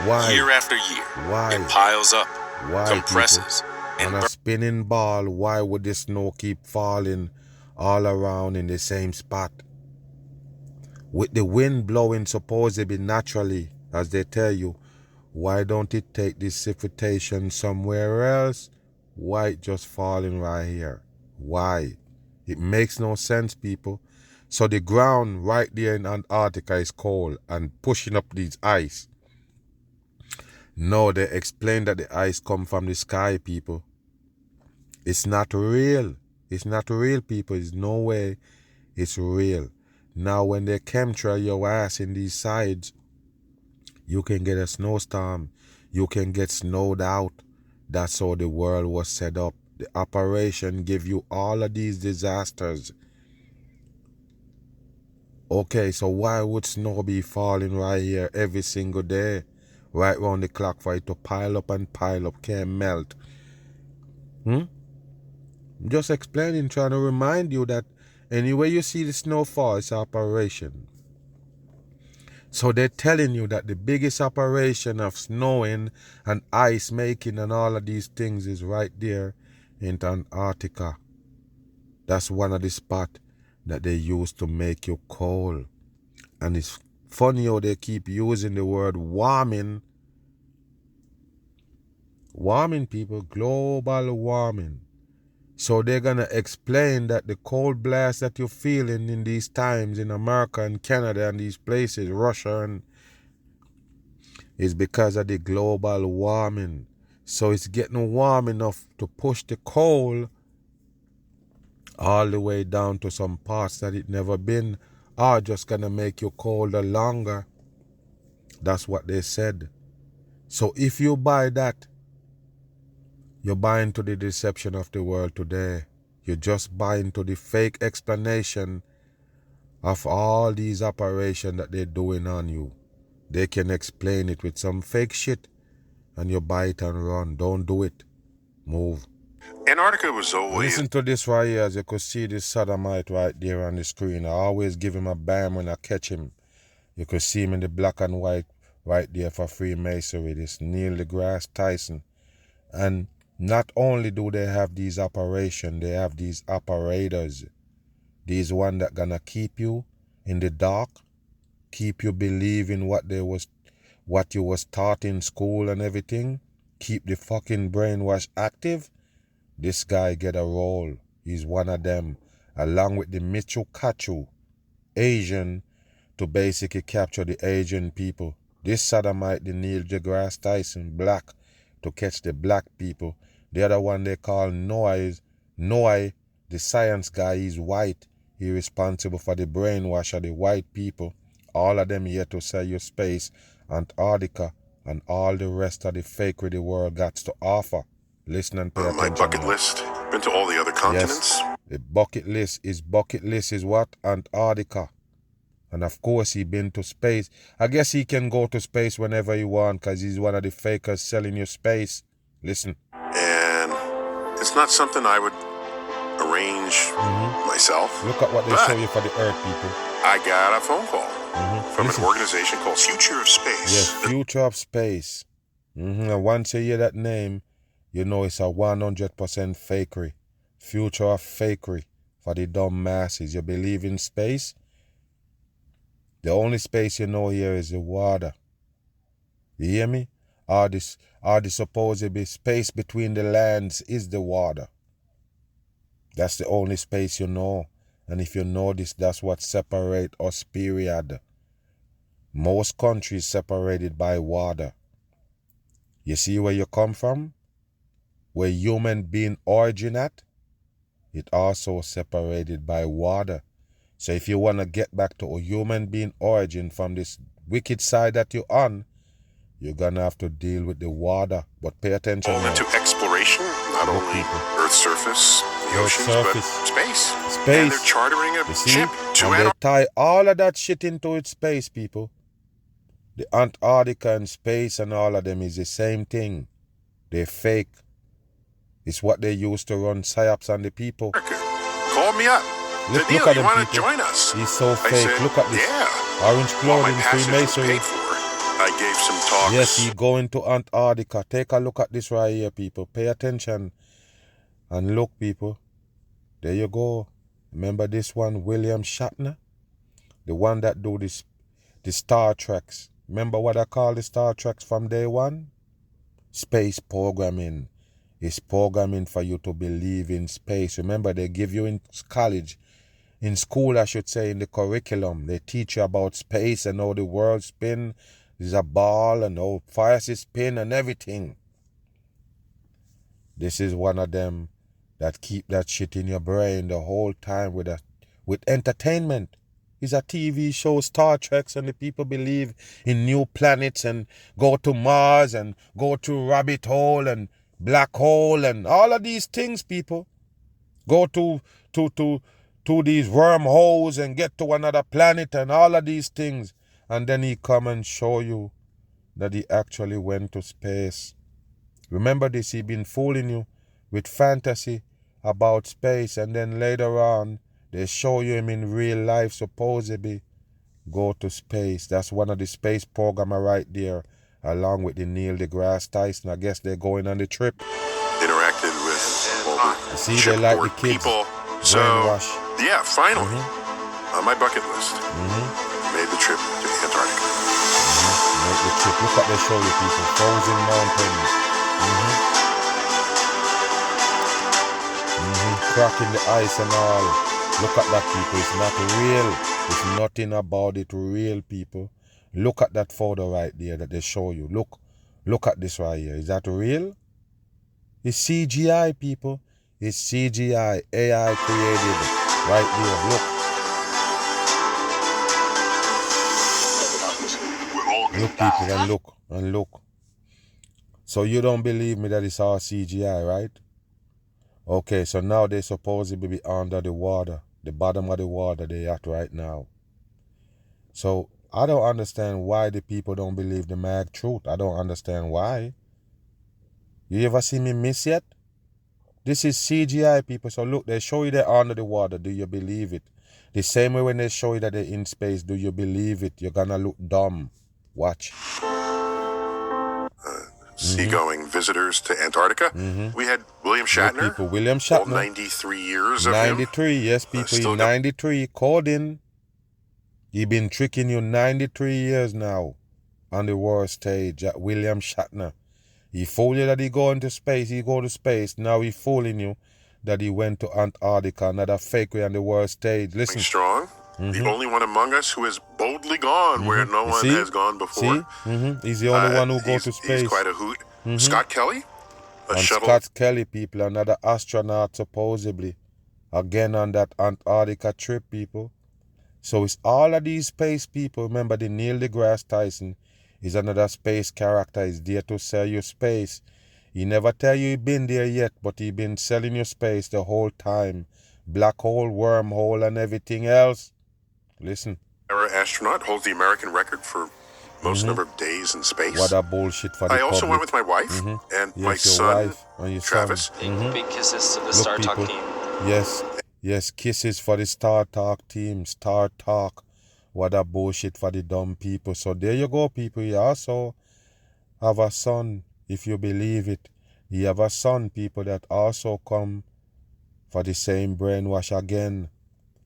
[SPEAKER 1] Why?
[SPEAKER 2] Year after year.
[SPEAKER 1] Why?
[SPEAKER 2] It piles up,
[SPEAKER 1] Why,
[SPEAKER 2] compresses,
[SPEAKER 1] and on a spinning ball, why would the snow keep falling all around in the same spot? With the wind blowing supposedly naturally, as they tell you, why don't it take this precipitation somewhere else? Why it just falling right here? Why? It makes no sense, people. So the ground right there in Antarctica is cold and pushing up these ice. No, they explain that the ice come from the sky, people. It's not real. It's not real, people. There's no way it's real. Now, when they chemtrail your ass in these sides, you can get a snowstorm. You can get snowed out. That's how the world was set up. The operation give you all of these disasters. Okay, so why would snow be falling right here every single day? Right round the clock for it to pile up and pile up, can't melt. I'm just explaining, trying to remind you that anywhere you see the snowfall, it's an operation. So they're telling you that the biggest operation of snowing and ice making and all of these things is right there in Antarctica. That's one of the spots that they use to make you cold. And it's funny how they keep using the word warming. Warming, people, global warming. So they're going to explain that the cold blast that you're feeling in these times in America and Canada and these places, Russia, and is because of the global warming. So it's getting warm enough to push the cold all the way down to some parts that it never been, are just going to make you colder longer. That's what they said. So if you buy that, you're buying to the deception of the world today. You're just buying to the fake explanation of all these operations that they're doing on you. They can explain it with some fake shit and you buy it and run. Don't do it. Move.
[SPEAKER 2] Antarctica was always...
[SPEAKER 1] Listen to this right here. As you could see this sodomite right there on the screen. I always give him a bam when I catch him. You could see him in the black and white right there for Freemasonry. This Neil deGrasse Tyson. And not only do they have these operations, they have these operators. These one that gonna keep you in the dark, keep you believing what you was taught in school and everything, keep the fucking brainwash active. This guy get a role. He's one of them, along with the Michu Kachu, Asian, to basically capture the Asian people. This sodomite, the Neil deGrasse Tyson, black, to catch the black people. The other one they call Noah, the science guy, he's white. He responsible for the brainwash of the white people. All of them here to sell you space, Antarctica, and all the rest of the fakery the world got to offer. Listen and pay attention.
[SPEAKER 2] My bucket list. Been to all the other continents.
[SPEAKER 1] Yes, the bucket list is what? Antarctica. And of course he been to space. I guess he can go to space whenever he want because he's one of the fakers selling you space. Listen.
[SPEAKER 2] And it's not something I would arrange myself.
[SPEAKER 1] Look at what they show you for the Earth people.
[SPEAKER 2] I got a phone call from an organization called Future of Space.
[SPEAKER 1] Yes, Future of Space. And once you hear that name, you know it's a 100% fakery. Future of fakery for the dumb masses. You believe in space? The only space you know here is the water. You hear me? Or the supposed space between the lands is the water. That's the only space you know. And if you know this, that's what separates us, period. Most countries separated by water. You see where you come from? Where human being origin at? It also separated by water. So if you want to get back to a human being origin from this wicked side that you're on, you're going to have to deal with the water. But pay attention now.
[SPEAKER 2] Into exploration, not only Earth's surface, the oceans, but space. And they're chartering a ship to
[SPEAKER 1] Antarctica. They tie all of that shit into its space, people. The Antarctica and space and all of them is the same thing. They're fake. It's what they use to run psyops on the people.
[SPEAKER 2] Call me up.
[SPEAKER 1] Look at them
[SPEAKER 2] want
[SPEAKER 1] people.
[SPEAKER 2] To join us?
[SPEAKER 1] He's so fake.
[SPEAKER 2] Said,
[SPEAKER 1] look at this.
[SPEAKER 2] Yeah.
[SPEAKER 1] Orange clothing, Freemasonry.
[SPEAKER 2] I gave some talks.
[SPEAKER 1] Yes, he going to Antarctica. Take a look at this right here, people. Pay attention. And look, people. There you go. Remember this one, William Shatner? The one that do this, the Star Treks. Remember what I call the Star Treks from day one? Space programming. It's programming for you to believe in space. Remember, they give you in college, in school, I should say, in the curriculum. They teach you about space and how the world spin. There's a ball and how fires spin and everything. This is one of them that keep that shit in your brain the whole time with entertainment. It's a TV show, Star Trek, and the people believe in new planets and go to Mars and go to rabbit hole and black hole and all of these things, people. Go to these wormholes and get to another planet and all of these things. And then he come and show you that he actually went to space. Remember this, he been fooling you with fantasy about space, and then later on they show you him in real life supposedly go to space. That's one of the space programmer right there, along with the Neil deGrasse Tyson. I guess they're going on the trip.
[SPEAKER 2] Interacted with
[SPEAKER 1] see, they like the kids.
[SPEAKER 2] People. So, yeah, finally, on my bucket list, made the trip to Antarctica.
[SPEAKER 1] Make the trip. Look what they show you, people. Frozen mountains. Cracking the ice and all. Look at that, people. It's not real. It's nothing about it real, people. Look at that photo right there that they show you. Look at this right here. Is that real? It's CGI, people. It's CGI. AI created right there. Look, people, and look. So you don't believe me that it's all CGI, right? Okay, so now they supposedly be under the water, the bottom of the water they at right now. So I don't understand why the people don't believe the mag truth. I don't understand why. You ever see me miss yet? This is CGI, people. So look, they show you they're under the water. Do you believe it? The same way when they show you that they're in space, do you believe it? You're gonna look dumb. Watch.
[SPEAKER 2] Seagoing visitors to Antarctica. We had William Shatner.
[SPEAKER 1] People, William Shatner.
[SPEAKER 2] 93 years of
[SPEAKER 1] 93, him. Yes, people. He's 93. Called in. He been tricking you 93 years now on the world stage. William Shatner. He fooled you that he go into space. He go to space. Now he fooling you that he went to Antarctica. Another fakery on the world stage. Listen.
[SPEAKER 2] Strong. The only one among us who has boldly gone where no one has gone before.
[SPEAKER 1] He's the only one who goes to space.
[SPEAKER 2] He's quite a hoot. Scott Kelly,
[SPEAKER 1] Scott Kelly, people, another astronaut supposedly. again on that Antarctica trip, people. So it's all of these space people. Remember, the Neil deGrasse Tyson is another space character. He's there to sell you space. He never tell you he been there yet, but he been selling you space the whole time. Black hole, wormhole, and everything else. Listen.
[SPEAKER 2] Era astronaut holds the American record for most number of days in space.
[SPEAKER 1] What a bullshit for the
[SPEAKER 2] I also
[SPEAKER 1] public.
[SPEAKER 2] went with my wife and my son, Travis.
[SPEAKER 3] Big kisses to the Star Talk team.
[SPEAKER 1] Yes, kisses for the Star Talk team. Star Talk. What a bullshit for the dumb people. So there you go, people. You also have a son, if you believe it. You have a son, people, that also come for the same brainwash again.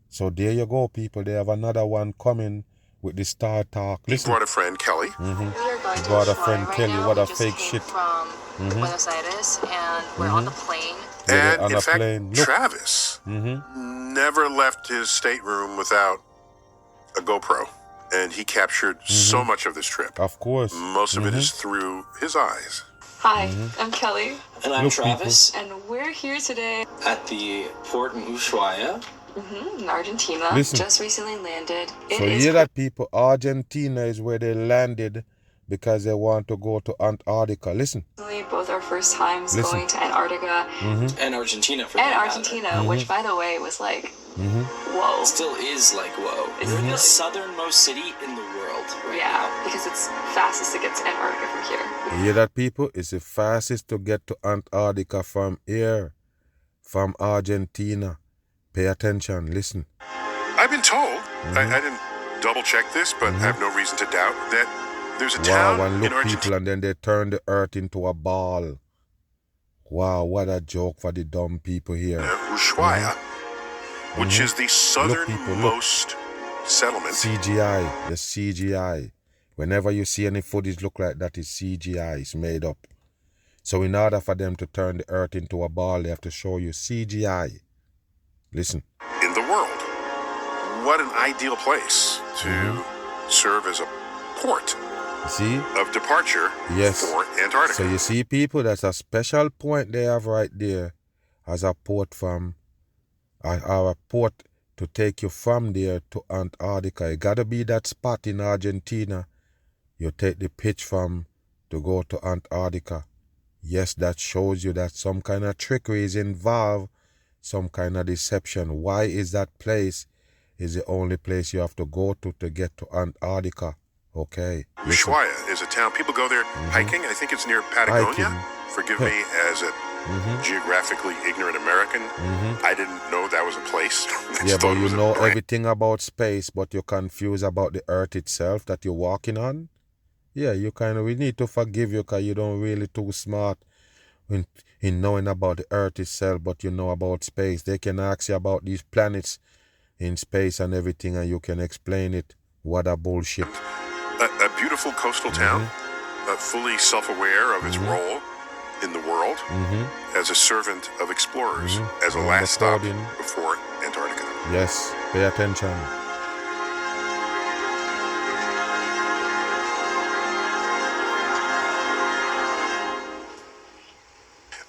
[SPEAKER 1] So there you go, people. They have another one coming with the Star Talk. Listen.
[SPEAKER 2] He brought a friend, Kelly.
[SPEAKER 4] We are going to
[SPEAKER 1] Brought a
[SPEAKER 4] fly
[SPEAKER 1] friend,
[SPEAKER 4] right
[SPEAKER 1] Kelly.
[SPEAKER 4] now.
[SPEAKER 1] What a
[SPEAKER 4] We just
[SPEAKER 1] fake
[SPEAKER 4] came
[SPEAKER 1] shit.
[SPEAKER 4] from Buenos Aires, and we're on the plane.
[SPEAKER 1] Yeah,
[SPEAKER 2] And
[SPEAKER 1] on
[SPEAKER 2] in
[SPEAKER 1] a
[SPEAKER 2] fact,
[SPEAKER 1] plane. Look.
[SPEAKER 2] Travis never left his stateroom without a GoPro. And he captured so much of this trip.
[SPEAKER 1] Of course.
[SPEAKER 2] Most of it is through his eyes.
[SPEAKER 4] Hi, I'm Kelly,
[SPEAKER 3] And I'm
[SPEAKER 1] Look,
[SPEAKER 3] Travis
[SPEAKER 4] and we're here today
[SPEAKER 3] at the port in Ushuaia.
[SPEAKER 4] in Argentina.
[SPEAKER 1] Listen.
[SPEAKER 4] Just recently landed. It
[SPEAKER 1] So you
[SPEAKER 4] is
[SPEAKER 1] hear that, people? Argentina is where they landed because they want to go to Antarctica. Listen.
[SPEAKER 4] personally both our first times
[SPEAKER 1] Listen.
[SPEAKER 4] going to Antarctica
[SPEAKER 3] And Argentina for
[SPEAKER 4] and
[SPEAKER 3] that
[SPEAKER 4] Argentina, which, by the way, was like,
[SPEAKER 3] matter.
[SPEAKER 4] whoa.
[SPEAKER 3] Still is like, whoa. It's the southernmost city in the world right
[SPEAKER 4] Yeah,
[SPEAKER 3] now.
[SPEAKER 4] because it's fastest to get to Antarctica from here.
[SPEAKER 1] You hear that, people? It's the fastest to get to Antarctica from here, from Argentina. Pay attention. Listen.
[SPEAKER 2] I've been told, I didn't double check this, but I have no reason to doubt that there's a town
[SPEAKER 1] Wow, and
[SPEAKER 2] in
[SPEAKER 1] look,
[SPEAKER 2] Argentina.
[SPEAKER 1] people, and then they turn the earth into a ball. Wow, what a joke for the dumb people here.
[SPEAKER 2] Ushuaia, which is the
[SPEAKER 1] Look, people, look.
[SPEAKER 2] southernmost settlement.
[SPEAKER 1] CGI, the CGI. Whenever you see any footage look like that, it's CGI, it's made up. So in order for them to turn the earth into a ball, they have to show you CGI. Listen.
[SPEAKER 2] In the world. What an ideal place to serve as a port
[SPEAKER 1] You see?
[SPEAKER 2] of departure
[SPEAKER 1] Yes.
[SPEAKER 2] for Antarctica.
[SPEAKER 1] So you see, people, that's a special point they have right there as a port from, or a port to take you from there to Antarctica. It gotta be that spot in Argentina you take the pitch from to go to Antarctica. Yes, that shows you that some kind of trickery is involved, some kind of deception. Why is that place is the only place you have to go to get to Antarctica? Okay. Listen.
[SPEAKER 2] Ushuaia is a town. People go there hiking. I think it's near Patagonia.
[SPEAKER 1] Hiking.
[SPEAKER 2] Forgive me as a geographically ignorant American. I didn't know that was a place. I
[SPEAKER 1] Yeah,
[SPEAKER 2] just
[SPEAKER 1] but
[SPEAKER 2] thought it
[SPEAKER 1] you
[SPEAKER 2] was a
[SPEAKER 1] know
[SPEAKER 2] brand.
[SPEAKER 1] everything about space, but you're confused about the earth itself that you're walking on. Yeah, we need to forgive you because you don't really too smart in knowing about the earth itself, but you know about space. They can ask you about these planets in space and everything, and you can explain it. What a bullshit.
[SPEAKER 2] A beautiful coastal town, fully self-aware of its role in the world as a servant of explorers, as a
[SPEAKER 1] On
[SPEAKER 2] last
[SPEAKER 1] the
[SPEAKER 2] stop
[SPEAKER 1] podium.
[SPEAKER 2] before Antarctica.
[SPEAKER 1] Yes, pay attention.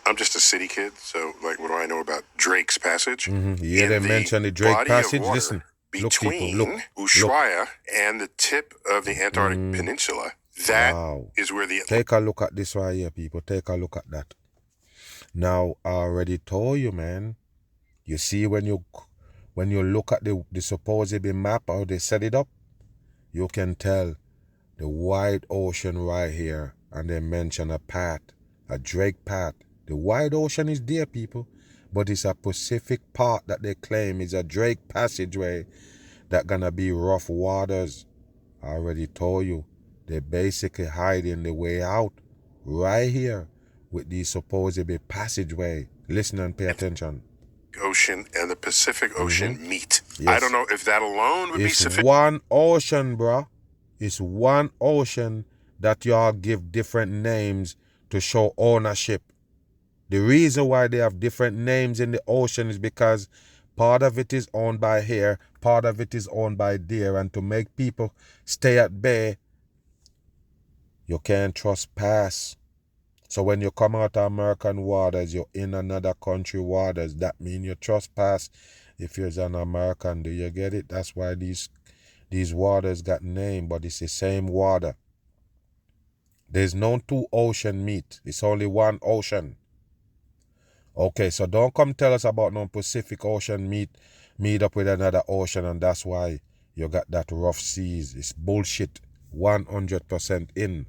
[SPEAKER 2] I'm just a city kid, so like, what do I know about Drake's Passage?
[SPEAKER 1] Yeah,
[SPEAKER 2] In
[SPEAKER 1] they
[SPEAKER 2] the
[SPEAKER 1] mentioned the Drake
[SPEAKER 2] body of
[SPEAKER 1] Passage.
[SPEAKER 2] water
[SPEAKER 1] Listen, look,
[SPEAKER 2] between
[SPEAKER 1] people, look.
[SPEAKER 2] Ushuaia and the tip of the Antarctic Peninsula. That is
[SPEAKER 1] Wow.
[SPEAKER 2] where the
[SPEAKER 1] Take a look at this right here, people. Take a look at that. Now, I already told you, man. You see, when you look at the supposed map, how they set it up, you can tell the wide ocean right here, and they mention a path, a Drake path. The wide ocean is there, people, but it's a Pacific part that they claim is a Drake passageway that gonna be rough waters. I already told you, they're basically hiding the way out right here with the supposed passageway. Listen and pay attention.
[SPEAKER 2] Ocean and the Pacific Ocean meet.
[SPEAKER 1] Yes.
[SPEAKER 2] I don't know if that alone would be
[SPEAKER 1] It's
[SPEAKER 2] sufficient.
[SPEAKER 1] one ocean, bruh. It's one ocean that y'all give different names to show ownership. The reason why they have different names in the ocean is because part of it is owned by here, part of it is owned by there, and to make people stay at bay, you can't trespass. So when you come out of American waters, you're in another country waters. That means you trespass if you're an American. Do you get it? That's why these waters got name, but it's the same water. There's no two ocean meet. It's only one ocean. Okay, so don't come tell us about no Pacific Ocean meet up with another ocean, and that's why you got that rough seas. It's bullshit. 100% in.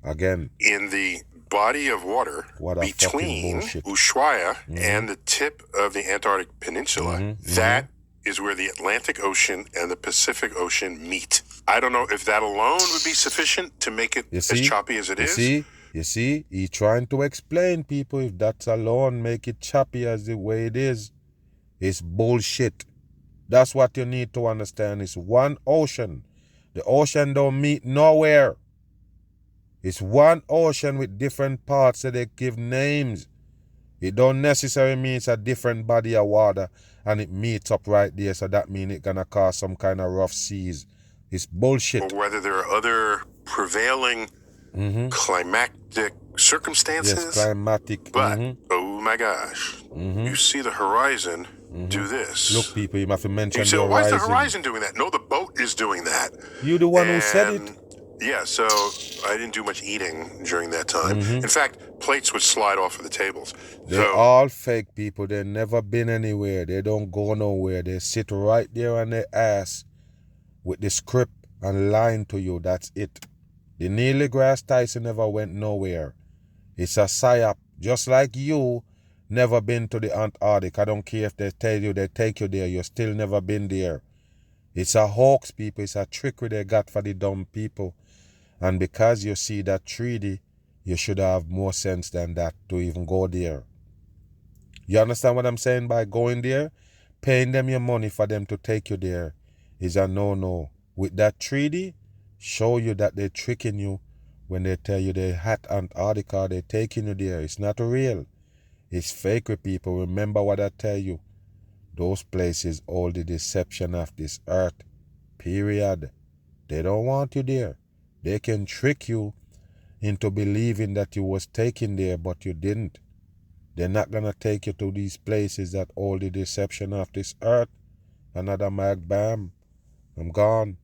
[SPEAKER 1] Again.
[SPEAKER 2] In the body of water between Ushuaia and the tip of the Antarctic Peninsula, that is where the Atlantic Ocean and the Pacific Ocean meet. I don't know if that alone would be sufficient to make it as choppy as it is.
[SPEAKER 1] You see, he trying to explain, people, if that alone make it choppy as the way it is. It's bullshit. That's what you need to understand. It's one ocean. The ocean don't meet nowhere. It's one ocean with different parts that they give names. It don't necessarily mean it's a different body of water and it meets up right there, so that means it's gonna cause some kind of rough seas. It's bullshit.
[SPEAKER 2] Or whether there are other prevailing climatic circumstances.
[SPEAKER 1] Yes, climatic.
[SPEAKER 2] But, oh my gosh, you see the horizon do this.
[SPEAKER 1] Look, people, you have to mention
[SPEAKER 2] the
[SPEAKER 1] horizon.
[SPEAKER 2] Why is the horizon doing that? No, the boat is doing that.
[SPEAKER 1] You the one who said it.
[SPEAKER 2] Yeah, so I didn't do much eating during that time. In fact, plates would slide off of the tables.
[SPEAKER 1] They're all fake people. They've never been anywhere. They don't go nowhere. They sit right there on their ass with the script and lying to you. That's it. The Neil deGrasse Tyson never went nowhere. It's a psyop. Just like you never been to the Antarctic. I don't care if they tell you they take you there. You still never been there. It's a hoax, people. It's a trickery they got for the dumb people. And because you see that treaty, you should have more sense than that to even go there. You understand what I'm saying by going there? Paying them your money for them to take you there is a no-no. With that treaty, show you that they're tricking you when they tell you they're at Antarctica, they're taking you there. It's not real. It's fake, people. Remember what I tell you. Those places all the deception of this earth. Period. They don't want you there. They can trick you into believing that you was taken there, but you didn't. They're not going to take you to these places that all the deception of this earth. Another mag, bam. I'm gone.